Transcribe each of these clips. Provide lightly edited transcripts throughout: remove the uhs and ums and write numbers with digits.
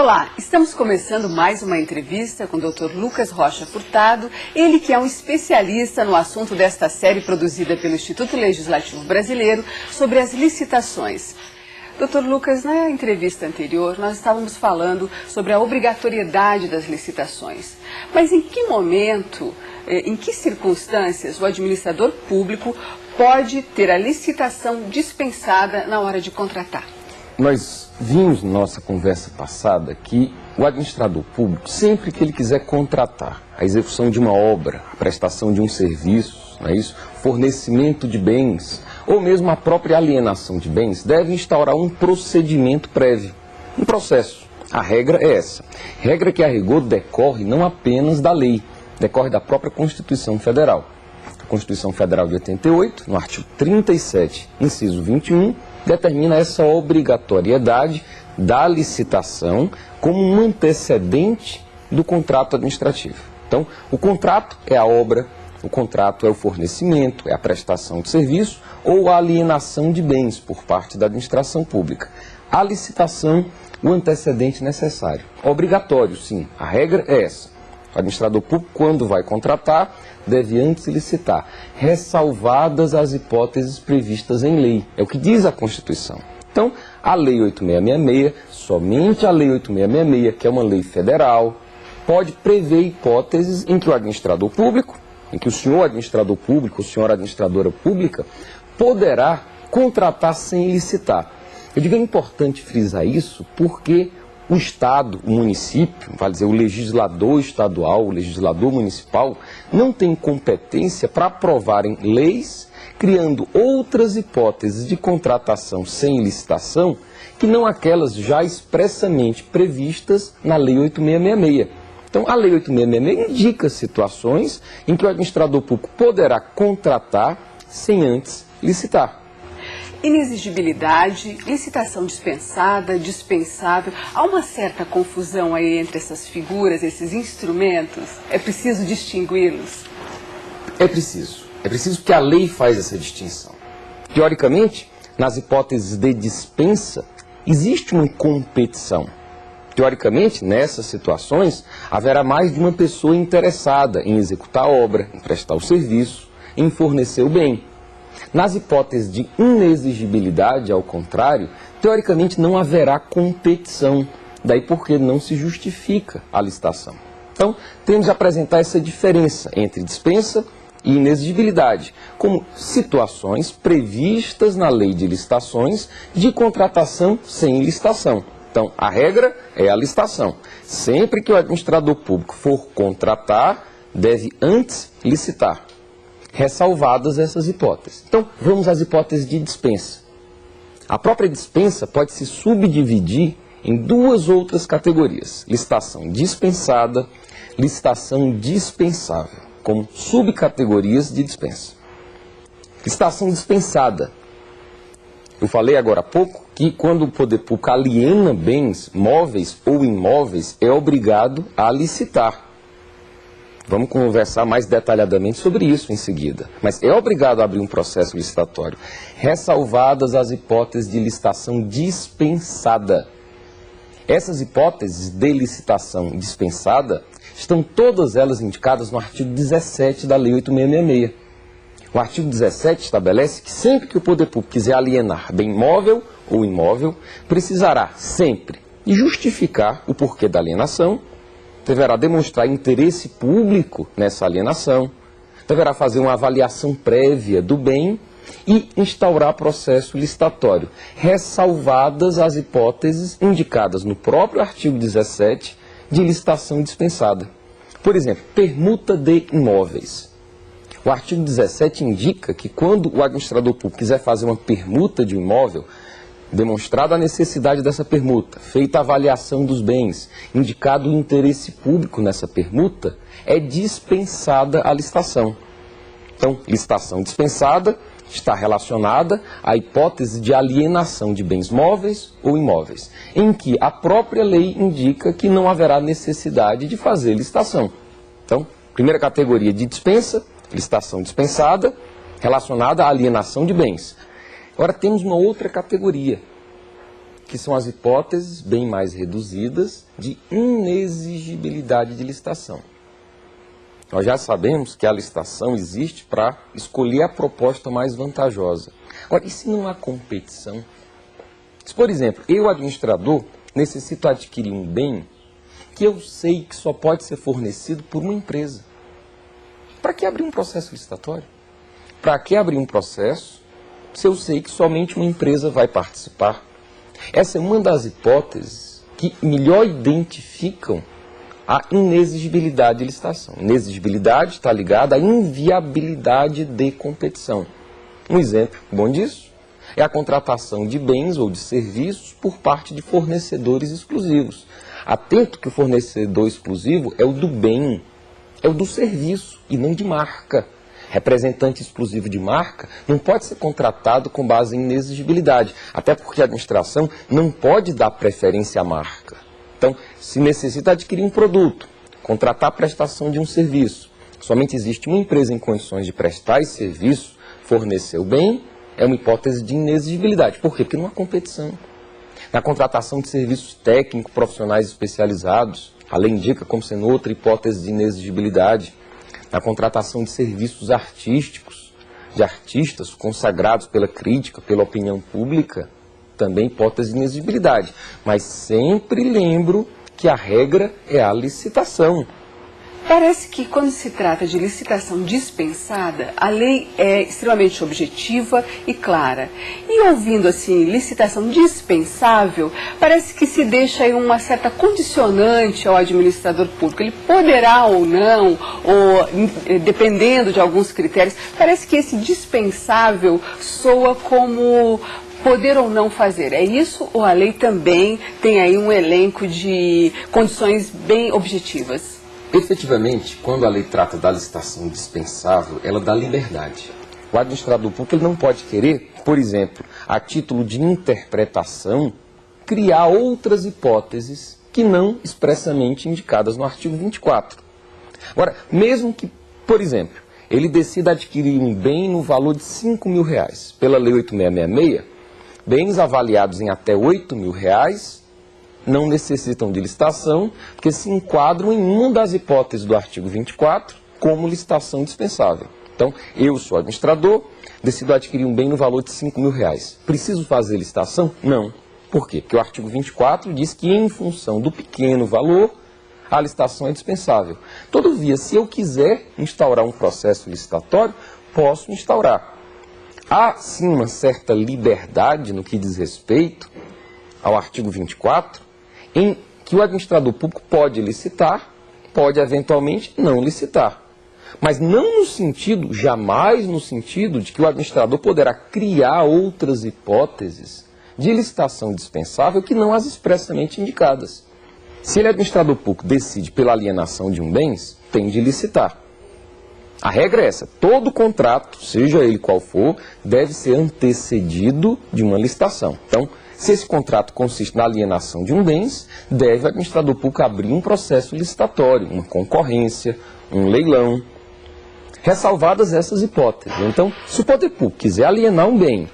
Olá, estamos começando mais uma entrevista com o Dr. Lucas Rocha Furtado, ele que é um especialista no assunto desta série produzida pelo Instituto Legislativo Brasileiro sobre as licitações. Dr. Lucas, na entrevista anterior nós estávamos falando sobre a obrigatoriedade das licitações, mas em que momento, em que circunstâncias o administrador público pode ter a licitação dispensada na hora de contratar? Nós vimos na nossa conversa passada que o administrador público, sempre que ele quiser contratar a execução de uma obra, a prestação de um serviço, não é isso? Fornecimento de bens, ou mesmo a própria alienação de bens, deve instaurar um procedimento prévio, um processo. A regra é essa. Regra que, a rigor, decorre não apenas da lei, decorre da própria Constituição Federal. A Constituição Federal de 88, no artigo 37, inciso 21, determina essa obrigatoriedade da licitação como um antecedente do contrato administrativo. Então, o contrato é a obra, o contrato é o fornecimento, é a prestação de serviço ou a alienação de bens por parte da administração pública. A licitação, o antecedente necessário. Obrigatório, sim, a regra é essa. O administrador público, quando vai contratar, deve antes licitar, ressalvadas as hipóteses previstas em lei. É o que diz a Constituição. Então, a Lei 8666, somente a Lei 8666, que é uma lei federal, pode prever hipóteses em que o administrador público, em que o senhor administrador público, a senhora administradora pública, poderá contratar sem licitar. Eu digo, é importante frisar isso porque o Estado, o município, vale dizer, o legislador estadual, o legislador municipal, não tem competência para aprovarem leis, criando outras hipóteses de contratação sem licitação, que não aquelas já expressamente previstas na Lei 8666. Então, a Lei 8666 indica situações em que o administrador público poderá contratar sem antes licitar. Inexigibilidade, licitação dispensada, dispensável. Há uma certa confusão aí entre essas figuras, esses instrumentos? É preciso distingui-los? É preciso. É preciso porque a lei faz essa distinção. Teoricamente, nas hipóteses de dispensa, existe uma competição. Teoricamente, nessas situações, haverá mais de uma pessoa interessada em executar a obra, em prestar o serviço, em fornecer o bem. Nas hipóteses de inexigibilidade, ao contrário, teoricamente não haverá competição, daí porque não se justifica a licitação. Então, temos de apresentar essa diferença entre dispensa e inexigibilidade, como situações previstas na lei de licitações de contratação sem licitação. Então, a regra é a licitação. Sempre que o administrador público for contratar, deve antes licitar, ressalvadas essas hipóteses. Então, vamos às hipóteses de dispensa. A própria dispensa pode se subdividir em duas outras categorias: licitação dispensada, licitação dispensável, como subcategorias de dispensa. Licitação dispensada. Eu falei agora há pouco que quando o poder público aliena bens móveis ou imóveis, é obrigado a licitar. Vamos conversar mais detalhadamente sobre isso em seguida. Mas é obrigado a abrir um processo licitatório, ressalvadas as hipóteses de licitação dispensada. Essas hipóteses de licitação dispensada estão todas elas indicadas no artigo 17 da Lei 8666. O artigo 17 estabelece que sempre que o poder público quiser alienar bem móvel ou imóvel, precisará sempre justificar o porquê da alienação, deverá demonstrar interesse público nessa alienação, deverá fazer uma avaliação prévia do bem e instaurar processo licitatório, ressalvadas as hipóteses indicadas no próprio artigo 17 de licitação dispensada. Por exemplo, permuta de imóveis. O artigo 17 indica que quando o administrador público quiser fazer uma permuta de um imóvel, demonstrada a necessidade dessa permuta, feita a avaliação dos bens, indicado o interesse público nessa permuta, é dispensada a licitação. Então, licitação dispensada está relacionada à hipótese de alienação de bens móveis ou imóveis, em que a própria lei indica que não haverá necessidade de fazer licitação. Então, primeira categoria de dispensa, licitação dispensada, relacionada à alienação de bens. Agora temos uma outra categoria, que são as hipóteses bem mais reduzidas de inexigibilidade de licitação. Nós já sabemos que a licitação existe para escolher a proposta mais vantajosa. Agora, e se não há competição? Se, por exemplo, eu, administrador, necessito adquirir um bem que eu sei que só pode ser fornecido por uma empresa. Para que abrir um processo licitatório? Para que abrir um processo se eu sei que somente uma empresa vai participar? Essa é uma das hipóteses que melhor identificam a inexigibilidade de licitação. Inexigibilidade está ligada à inviabilidade de competição. Um exemplo bom disso é a contratação de bens ou de serviços por parte de fornecedores exclusivos. Atento que o fornecedor exclusivo é o do bem, é o do serviço e não de marca. Representante exclusivo de marca não pode ser contratado com base em inexigibilidade, até porque a administração não pode dar preferência à marca. Então, se necessita adquirir um produto, contratar a prestação de um serviço, somente existe uma empresa em condições de prestar esse serviço, fornecer o bem, é uma hipótese de inexigibilidade. Por quê? Porque não há competição. Na contratação de serviços técnicos, profissionais especializados, a lei indica como sendo outra hipótese de inexigibilidade. Na contratação de serviços artísticos, de artistas consagrados pela crítica, pela opinião pública, também hipótese de inexigibilidade. Mas sempre lembro que a regra é a licitação. Parece que quando se trata de licitação dispensada, a lei é extremamente objetiva e clara. E ouvindo assim, licitação dispensável, parece que se deixa aí uma certa condicionante ao administrador público. Ele poderá ou não, ou dependendo de alguns critérios, parece que esse dispensável soa como poder ou não fazer. É isso ou a lei também tem aí um elenco de condições bem objetivas? Efetivamente, quando a lei trata da licitação dispensável, ela dá liberdade. O administrador público ele não pode querer, por exemplo, a título de interpretação, criar outras hipóteses que não expressamente indicadas no artigo 24. Agora, mesmo que, por exemplo, ele decida adquirir um bem no valor de R$5.000, pela Lei 8.666, bens avaliados em até R$8.000 não necessitam de licitação, porque se enquadram em uma das hipóteses do artigo 24 como licitação dispensável. Então, eu sou administrador, decido adquirir um bem no valor de R$5.000. Preciso fazer licitação? Não. Por quê? Porque o artigo 24 diz que, em função do pequeno valor, a licitação é dispensável. Todavia, se eu quiser instaurar um processo licitatório, posso instaurar. Há, sim, uma certa liberdade no que diz respeito ao artigo 24, em que o administrador público pode licitar, pode eventualmente não licitar. Mas não no sentido, jamais no sentido de que o administrador poderá criar outras hipóteses de licitação dispensável que não as expressamente indicadas. Se ele é administrador público decide pela alienação de um bens, tem de licitar. A regra é essa, todo contrato, seja ele qual for, deve ser antecedido de uma licitação. Então, se esse contrato consiste na alienação de um bens, deve o administrador público abrir um processo licitatório, uma concorrência, um leilão, ressalvadas essas hipóteses. Então, se o poder público quiser alienar um bem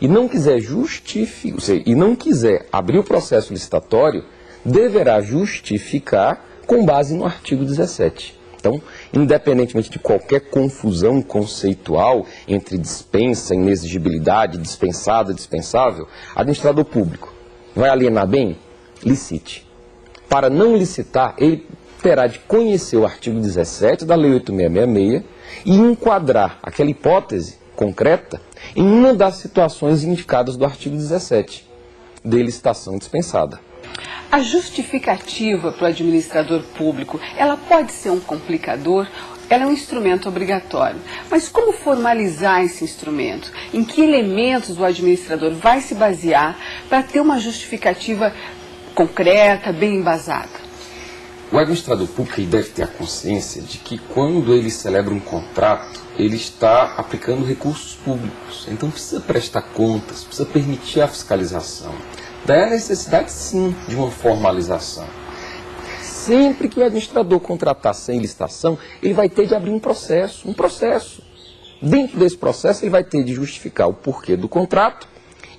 e não quiser justificar, ou seja, e não quiser abrir o processo licitatório, deverá justificar com base no artigo 17. Então, independentemente de qualquer confusão conceitual entre dispensa, inexigibilidade, dispensada, dispensável, administrador público vai alienar bem? Licite. Para não licitar, ele terá de conhecer o artigo 17 da Lei 8.666 e enquadrar aquela hipótese concreta em uma das situações indicadas do artigo 17, de licitação dispensada. A justificativa para o administrador público, ela pode ser um complicador, ela é um instrumento obrigatório. Mas como formalizar esse instrumento? Em que elementos o administrador vai se basear para ter uma justificativa concreta, bem embasada? O administrador público deve ter a consciência de que quando ele celebra um contrato, ele está aplicando recursos públicos. Então precisa prestar contas, precisa permitir a fiscalização. Daí a necessidade, sim, de uma formalização. Sempre que o administrador contratar sem licitação, ele vai ter de abrir um processo. Dentro desse processo, ele vai ter de justificar o porquê do contrato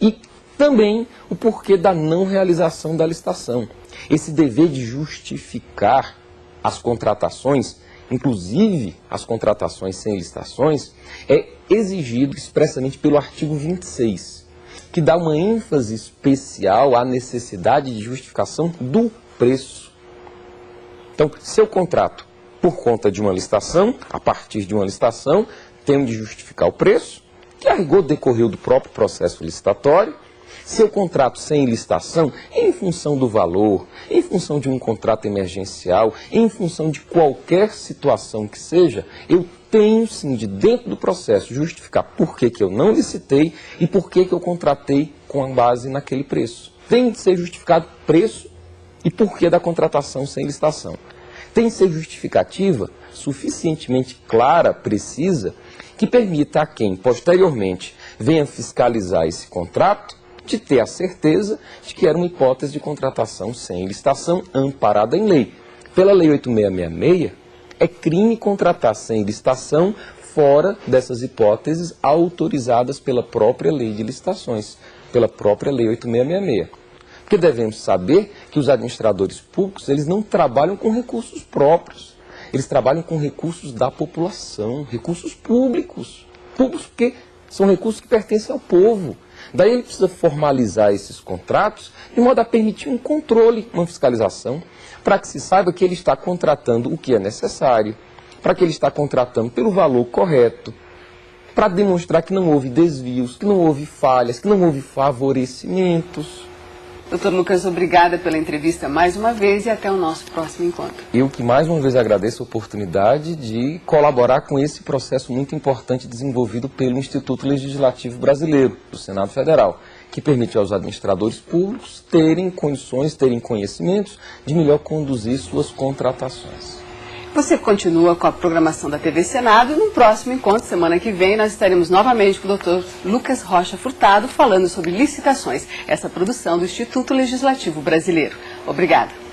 e Também o porquê da não realização da licitação. Esse dever de justificar as contratações, inclusive as contratações sem licitações, é exigido expressamente pelo artigo 26, que dá uma ênfase especial à necessidade de justificação do preço. Então, se eu contrato por conta de uma licitação, a partir de uma licitação, tenho de justificar o preço, que a rigor decorreu do próprio processo licitatório. Se eu contrato sem licitação, em função do valor, em função de um contrato emergencial, em função de qualquer situação que seja, eu tenho sim de, dentro do processo, justificar por que eu não licitei e por que eu contratei com base naquele preço. Tem de ser justificado preço e porquê da contratação sem licitação. Tem de ser justificativa suficientemente clara, precisa, que permita a quem posteriormente venha fiscalizar esse contrato de ter a certeza de que era uma hipótese de contratação sem licitação amparada em lei. Pela Lei 8666, é crime contratar sem licitação fora dessas hipóteses autorizadas pela própria Lei de Licitações, pela própria Lei 8666. Porque devemos saber que os administradores públicos, eles não trabalham com recursos próprios. Eles trabalham com recursos da população, recursos públicos. Públicos porque são recursos que pertencem ao povo. Daí ele precisa formalizar esses contratos de modo a permitir um controle, uma fiscalização, para que se saiba que ele está contratando o que é necessário, para que ele está contratando pelo valor correto, para demonstrar que não houve desvios, que não houve falhas, que não houve favorecimentos. Doutor Lucas, obrigada pela entrevista mais uma vez e até o nosso próximo encontro. Eu que mais uma vez agradeço a oportunidade de colaborar com esse processo muito importante desenvolvido pelo Instituto Legislativo Brasileiro, do Senado Federal, que permite aos administradores públicos terem condições, terem conhecimentos de melhor conduzir suas contratações. Você continua com a programação da TV Senado e no próximo encontro, semana que vem, nós estaremos novamente com o Dr. Lucas Rocha Furtado falando sobre licitações, essa produção do Instituto Legislativo Brasileiro. Obrigada.